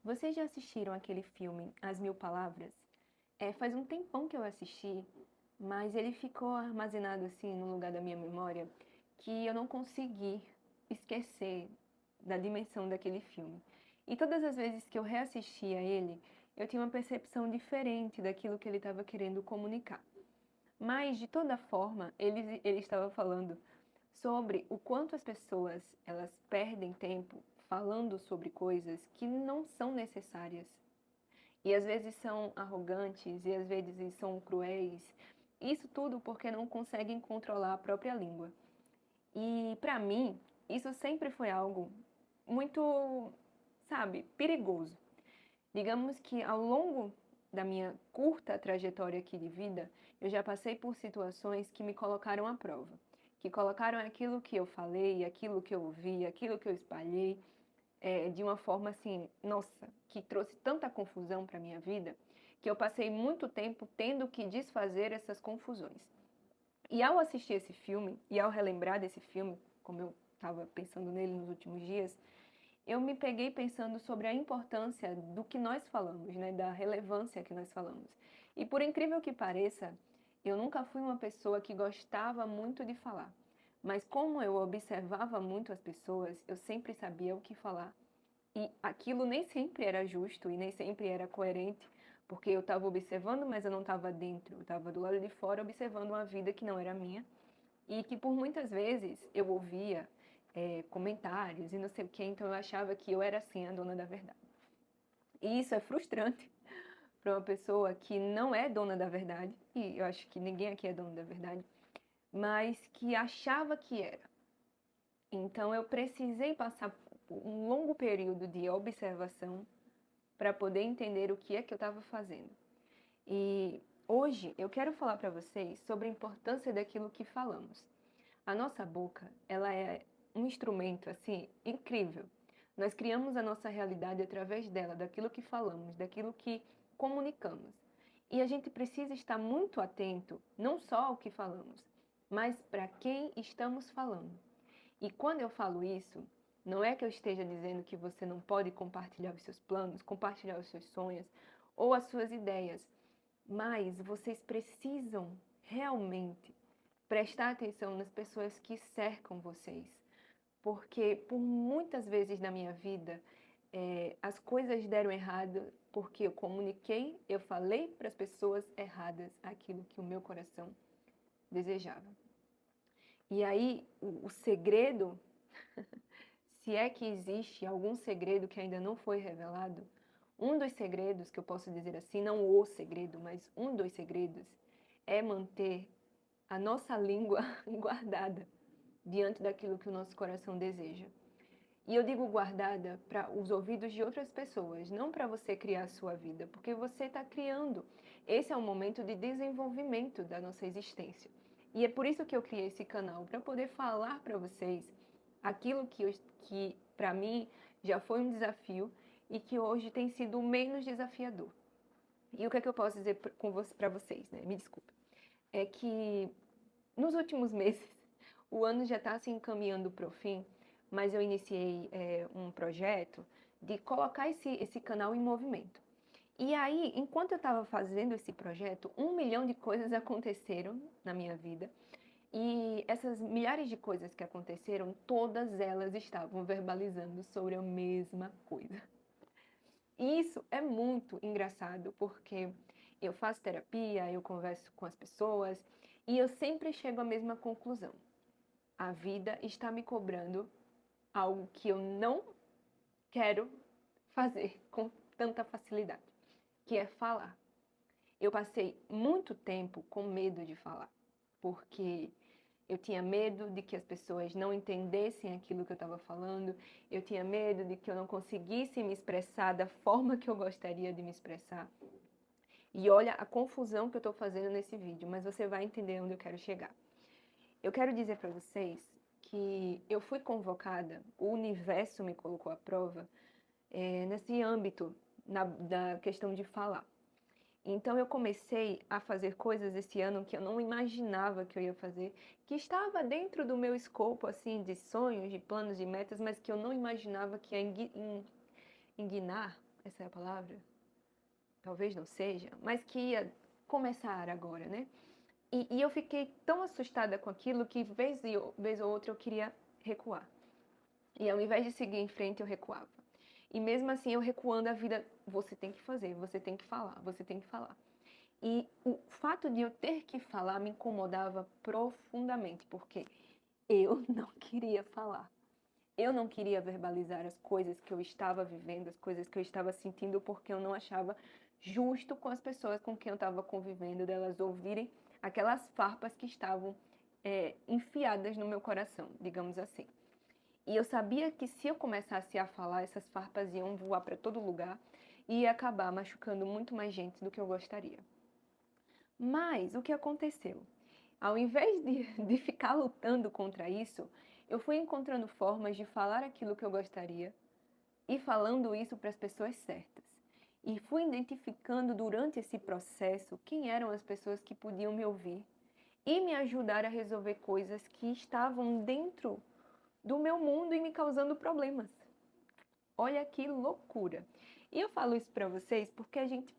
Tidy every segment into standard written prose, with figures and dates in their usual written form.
Vocês já assistiram aquele filme As Mil Palavras? Faz um tempão que eu assisti, mas ele ficou armazenado assim no lugar da minha memória que eu não consegui esquecer da dimensão daquele filme. E todas as vezes que eu reassistia ele, eu tinha uma percepção diferente daquilo que ele estava querendo comunicar. Mas, de toda forma, ele estava falando sobre o quanto as pessoas elas perdem tempo falando sobre coisas que não são necessárias. E às vezes são arrogantes, e às vezes são cruéis. Isso tudo porque não conseguem controlar a própria língua. E para mim, isso sempre foi algo muito, sabe, perigoso. Digamos que ao longo da minha curta trajetória aqui de vida, eu já passei por situações que me colocaram à prova, que colocaram aquilo que eu falei, aquilo que eu ouvi, aquilo que eu espalhei, de uma forma assim, nossa, que trouxe tanta confusão para minha vida, que eu passei muito tempo tendo que desfazer essas confusões. E ao assistir esse filme, e ao relembrar desse filme, como eu estava pensando nele nos últimos dias, eu me peguei pensando sobre a importância do que nós falamos, né, da relevância que nós falamos. E por incrível que pareça, eu nunca fui uma pessoa que gostava muito de falar. Mas como eu observava muito as pessoas, eu sempre sabia o que falar. E aquilo nem sempre era justo e nem sempre era coerente, porque eu estava observando, mas eu não estava dentro. Eu estava do lado de fora observando uma vida que não era minha e que por muitas vezes eu ouvia comentários e não sei o quê, então eu achava que eu era assim a dona da verdade. E isso é frustrante para uma pessoa que não é dona da verdade, e eu acho que ninguém aqui é dono da verdade, mas que achava que era. Então eu precisei passar por um longo período de observação para poder entender o que é que eu estava fazendo. E hoje eu quero falar para vocês sobre a importância daquilo que falamos. A nossa boca, ela é um instrumento assim incrível. Nós criamos a nossa realidade através dela, daquilo que falamos, daquilo que comunicamos. E a gente precisa estar muito atento, não só ao que falamos, mas para quem estamos falando. E quando eu falo isso, não é que eu esteja dizendo que você não pode compartilhar os seus planos, compartilhar os seus sonhos ou as suas ideias, mas vocês precisam realmente prestar atenção nas pessoas que cercam vocês. Porque por muitas vezes na minha vida, as coisas deram errado porque eu comuniquei, eu falei para as pessoas erradas aquilo que o meu coração desejava. E aí, o segredo, se é que existe algum segredo que ainda não foi revelado, um dos segredos, que eu posso dizer assim, não o segredo, mas um dos segredos, é manter a nossa língua guardada diante daquilo que o nosso coração deseja. E eu digo guardada para os ouvidos de outras pessoas, não para você criar a sua vida, porque você está criando. Esse é um momento de desenvolvimento da nossa existência. E é por isso que eu criei esse canal, para poder falar para vocês aquilo que para mim já foi um desafio e que hoje tem sido menos desafiador. E o que é que eu posso dizer para vocês, né? Me desculpe. É que nos últimos meses, o ano já está se encaminhando para o fim, mas eu iniciei um projeto de colocar esse canal em movimento. E aí, enquanto eu estava fazendo esse projeto, 1 milhão de coisas aconteceram na minha vida. E essas milhares de coisas que aconteceram, todas elas estavam verbalizando sobre a mesma coisa. E isso é muito engraçado, porque eu faço terapia, eu converso com as pessoas e eu sempre chego à mesma conclusão. A vida está me cobrando algo que eu não quero fazer com tanta facilidade, que é falar. Eu passei muito tempo com medo de falar, porque eu tinha medo de que as pessoas não entendessem aquilo que eu estava falando, eu tinha medo de que eu não conseguisse me expressar da forma que eu gostaria de me expressar. E olha a confusão que eu estou fazendo nesse vídeo, mas você vai entender onde eu quero chegar. Eu quero dizer para vocês que eu fui convocada, o universo me colocou à prova nesse âmbito da questão de falar. Então eu comecei a fazer coisas esse ano que eu não imaginava que eu ia fazer, que estava dentro do meu escopo assim de sonhos, de planos, de metas, mas que eu não imaginava que ia essa é a palavra? Talvez não seja, mas que ia começar agora, né? E eu fiquei tão assustada com aquilo que vez ou outra eu queria recuar. E ao invés de seguir em frente, eu recuava. E mesmo assim, eu recuando a vida, você tem que fazer, você tem que falar, você tem que falar. E o fato de eu ter que falar me incomodava profundamente, porque eu não queria falar. Eu não queria verbalizar as coisas que eu estava vivendo, as coisas que eu estava sentindo, porque eu não achava justo com as pessoas com quem eu estava convivendo, delas ouvirem aquelas farpas que estavam enfiadas no meu coração, digamos assim. E eu sabia que se eu começasse a falar, essas farpas iam voar para todo lugar e ia acabar machucando muito mais gente do que eu gostaria. Mas o que aconteceu? Ao invés de ficar lutando contra isso, eu fui encontrando formas de falar aquilo que eu gostaria e falando isso para as pessoas certas. E fui identificando durante esse processo quem eram as pessoas que podiam me ouvir e me ajudar a resolver coisas que estavam dentro do meu mundo e me causando problemas. Olha que loucura! E eu falo isso para vocês porque a gente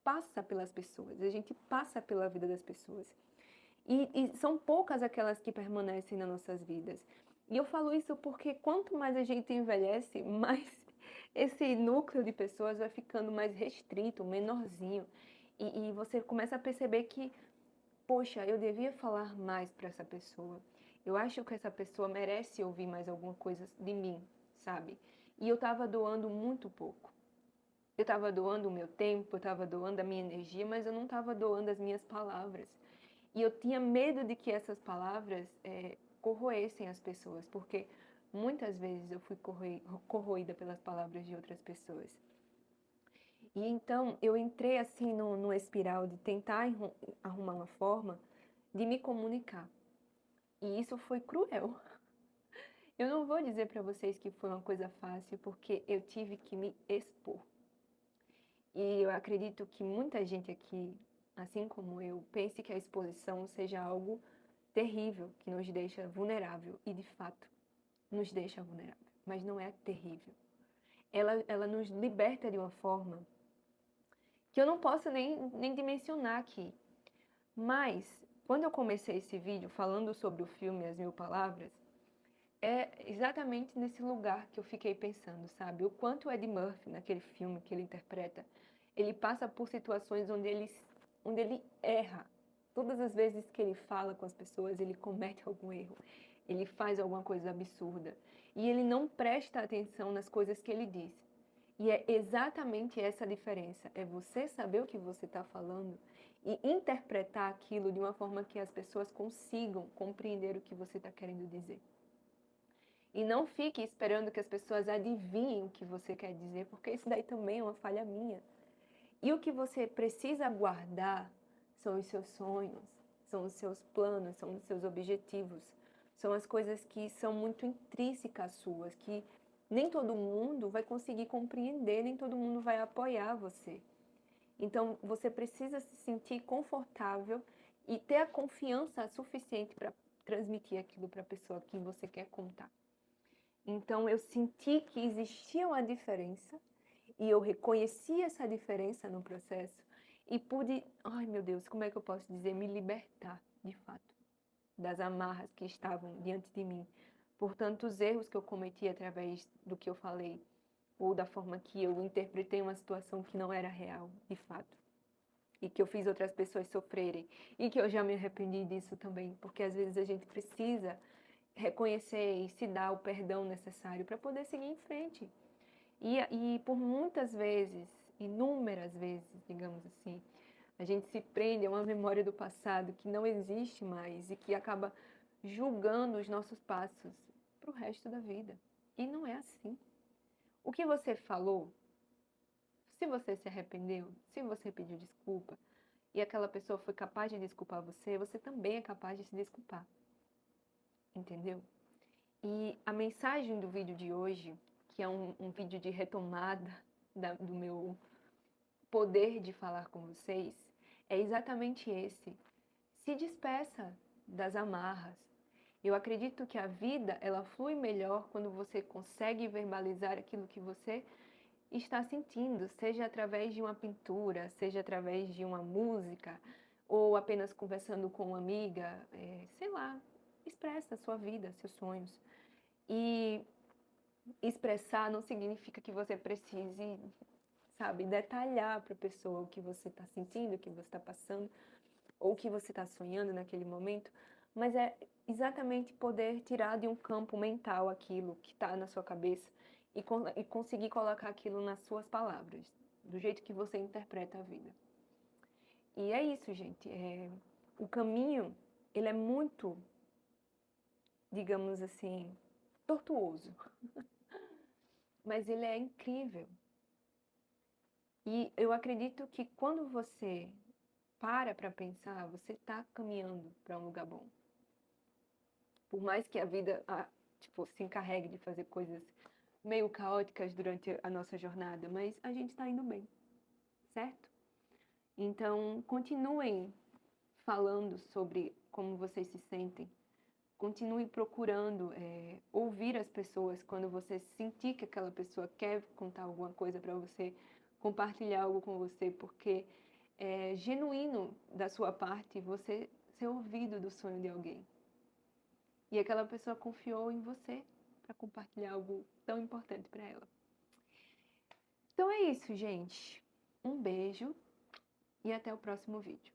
passa pelas pessoas, a gente passa pela vida das pessoas. E são poucas aquelas que permanecem nas nossas vidas. E eu falo isso porque quanto mais a gente envelhece, mais esse núcleo de pessoas vai ficando mais restrito, menorzinho. E você começa a perceber que, poxa, eu devia falar mais para essa pessoa. Eu acho que essa pessoa merece ouvir mais alguma coisa de mim, sabe? E eu estava doando muito pouco. Eu estava doando o meu tempo, eu estava doando a minha energia, mas eu não estava doando as minhas palavras. E eu tinha medo de que essas palavras corroessem as pessoas, porque muitas vezes eu fui corroída pelas palavras de outras pessoas. E então eu entrei assim no espiral de tentar arrumar uma forma de me comunicar. E isso foi cruel. Eu não vou dizer para vocês que foi uma coisa fácil, porque eu tive que me expor. E eu acredito que muita gente aqui, assim como eu, pense que a exposição seja algo terrível, que nos deixa vulnerável. E de fato, nos deixa vulnerável. Mas não é terrível. Ela nos liberta de uma forma que eu não posso nem dimensionar aqui. Mas, quando eu comecei esse vídeo falando sobre o filme As Mil Palavras, é exatamente nesse lugar que eu fiquei pensando, sabe? O quanto o Eddie Murphy, naquele filme que ele interpreta, ele passa por situações onde ele erra. Todas as vezes que ele fala com as pessoas, ele comete algum erro. Ele faz alguma coisa absurda. E ele não presta atenção nas coisas que ele diz. E é exatamente essa a diferença. É você saber o que você está falando e interpretar aquilo de uma forma que as pessoas consigam compreender o que você está querendo dizer. E não fique esperando que as pessoas adivinhem o que você quer dizer, porque isso daí também é uma falha minha. E o que você precisa guardar são os seus sonhos, são os seus planos, são os seus objetivos. São as coisas que são muito intrínsecas suas, que nem todo mundo vai conseguir compreender, nem todo mundo vai apoiar você. Então, você precisa se sentir confortável e ter a confiança suficiente para transmitir aquilo para a pessoa que você quer contar. Então, eu senti que existia uma diferença e eu reconheci essa diferença no processo e pude, ai meu Deus, como é que eu posso dizer, me libertar, de fato, das amarras que estavam diante de mim, por tantos erros que eu cometi através do que eu falei, ou da forma que eu interpretei uma situação que não era real, de fato, e que eu fiz outras pessoas sofrerem, e que eu já me arrependi disso também, porque às vezes a gente precisa reconhecer e se dar o perdão necessário para poder seguir em frente. E por muitas vezes, inúmeras vezes, digamos assim, a gente se prende a uma memória do passado que não existe mais e que acaba julgando os nossos passos para o resto da vida. E não é assim. O que você falou, se você se arrependeu, se você pediu desculpa e aquela pessoa foi capaz de desculpar você, você também é capaz de se desculpar. Entendeu? E a mensagem do vídeo de hoje, que é um vídeo de retomada do meu poder de falar com vocês, é exatamente esse. Se despeça das amarras. Eu acredito que a vida, ela flui melhor quando você consegue verbalizar aquilo que você está sentindo, seja através de uma pintura, seja através de uma música, ou apenas conversando com uma amiga, sei lá, expressa a sua vida, seus sonhos. E expressar não significa que você precise, sabe, detalhar para a pessoa o que você está sentindo, o que você está passando, ou o que você está sonhando naquele momento, mas é exatamente poder tirar de um campo mental aquilo que está na sua cabeça e conseguir colocar aquilo nas suas palavras, do jeito que você interpreta a vida. E é isso, gente. O caminho, ele é muito, digamos assim, tortuoso, mas ele é incrível. E eu acredito que quando você para pensar, você está caminhando para um lugar bom. Por mais que a vida, tipo, se encarregue de fazer coisas meio caóticas durante a nossa jornada, mas a gente está indo bem, certo? Então, continuem falando sobre como vocês se sentem. Continue procurando ouvir as pessoas quando você sentir que aquela pessoa quer contar alguma coisa para você, compartilhar algo com você, porque é genuíno da sua parte você ser ouvido do sonho de alguém. E aquela pessoa confiou em você para compartilhar algo tão importante para ela. Então é isso, gente. Um beijo e até o próximo vídeo.